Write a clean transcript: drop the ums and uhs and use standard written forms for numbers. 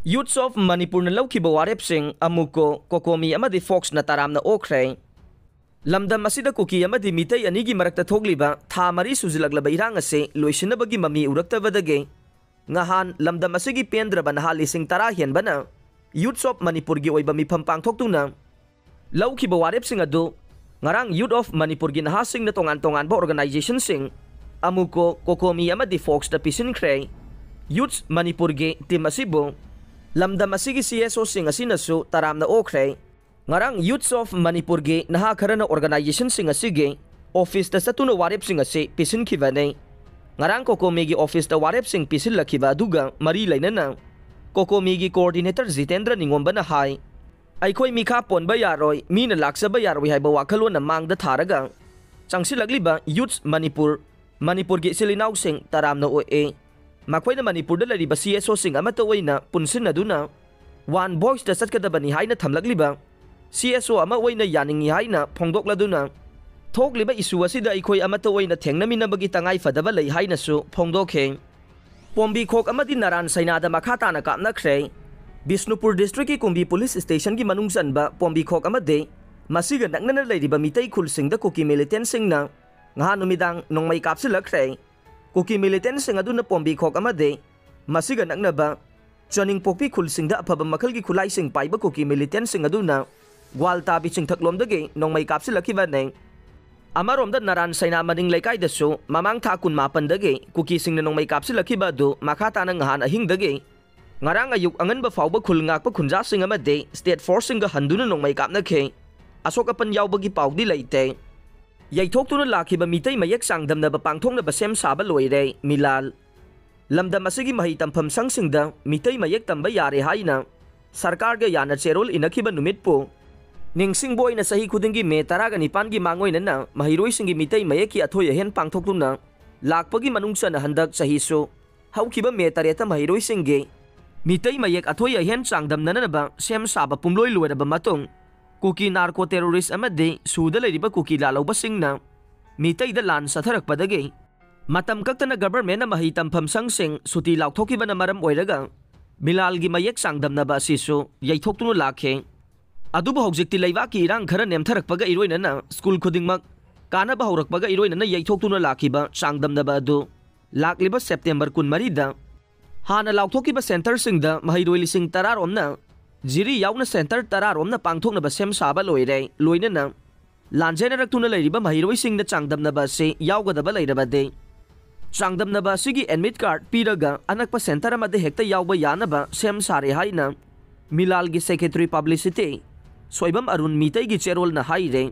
Youths of Manipur na lawkiba warepsing amuko kokomi amadi fox na taramna okre. Lamdam asida kuki amadi mitay anigi marakta thogliba tha mari suzilaglaba irang ase loisinabagi mami uraktavadage. Ngahan lamdam asigi pendraba na halising tarahian bana. Youths of Manipur gi oiba mifam pangthoktuna. Lawkiba warepsing adu ngarang Youth of Manipur gi nahasing na tongan-tongan ba organization sing amuko kokomi amadi fox na pisin kray. Youths Manipur gi team asibo lamdam asigi CSO sing asinasu taramna okre. Ngarang Youths of Manipur gi nahakara na organization sing asige office ta satuna warep sing ase pisin khibane. Ngarang kokomi gi office ta warep sing pisil lakhiba duga mari lainana. Kokomi gi coordinator Zitendra Ningomba na hai aikhoi mikha ponba yaroi mina laksaba yaroi haiba wakhalo na mangda tharaga changsilagliba Youths Manipur gi silinaw sing taramna oe makhoi na Manipur da lariba CSO sing amata oina punsin aduna one voice da satkadabani haina thamlagliba CSO ama oina yaningi haina phongdokladuna thokliba isu asida aikhoi amata oina thengnaminabagi tangai fadaba lei haina su phongdokhe pombi khok amadi naran sainada makhata na kapna khrei Bisnupur district ki Kumbi police station ki manung sanba pombi khok amade masiga nakna leiriba mitay khulsingda kuki militant singna ngaha numidang nongmai kapsilak khrei kuki militant sing aduna pombi khok amade masiga nakna ba chaning pokpi khulsingda aphaba makhal gi khulai sing paiba kuki militant sing aduna gwalta bi sing thaklomdage nongmai kapsilakhiba nei amaromda naran saina maning laikai dasu mamang tha kun mapandage kuki singna nongmai kapsilakhiba du makhata na ngahan ahingdage ngarang ayuk angan ba fawba khulngak pa khunja sing amade state force singa handuna nongmai kapna khe asokapan yawbagi pawdi leite yaithoktuna lakhiba mitay mayak sangdamna ba pangthokna ba sem saba loire milal lamdam asigi mahi tampham sangsingda mitay mayak tamba yare haina sarkar ga yana cherol inakhiba numit po ningsing boy na sahi khudingi me taraga nipan gi mangoi na mahiroi singi mitay mayaki athoy hen pangthoktuna lakpagi manungsa na handak sahi so haukiba me tareta mahiroi singi mitay mayek athoy hen changdam na ba sem saba pumloi loiraba matung kuki narco terrorist amade suda leiriba kuki laloba singna mitay da lan satharakpadage matam kaktana government na mahi tampham sangsing suti lakthokiba na maram oiraga milal gi mayek changdam na ba sisu yaithoktunu lakhe aduba hojikti leibaki irang khara nemtharakpaga iroina na school khudingmak kana ba horakpaga iroina na yaithoktunu lakhiba changdam na ba adu lakliba September 13 da hana laukthokkiba center singda mahiroi lising tararomna jiri yauna center tararomna pangthokna ba sem saba loire loina na lanjena raktuna leiriba mahiroi singda changdamna ba se yawgadaba leiraba de changdamna ba sigi admit card piraga anakpa center amade hekta yawba yanaba sem sare haina milal gi secretary publicity soibam arun mitay gi cherol na haire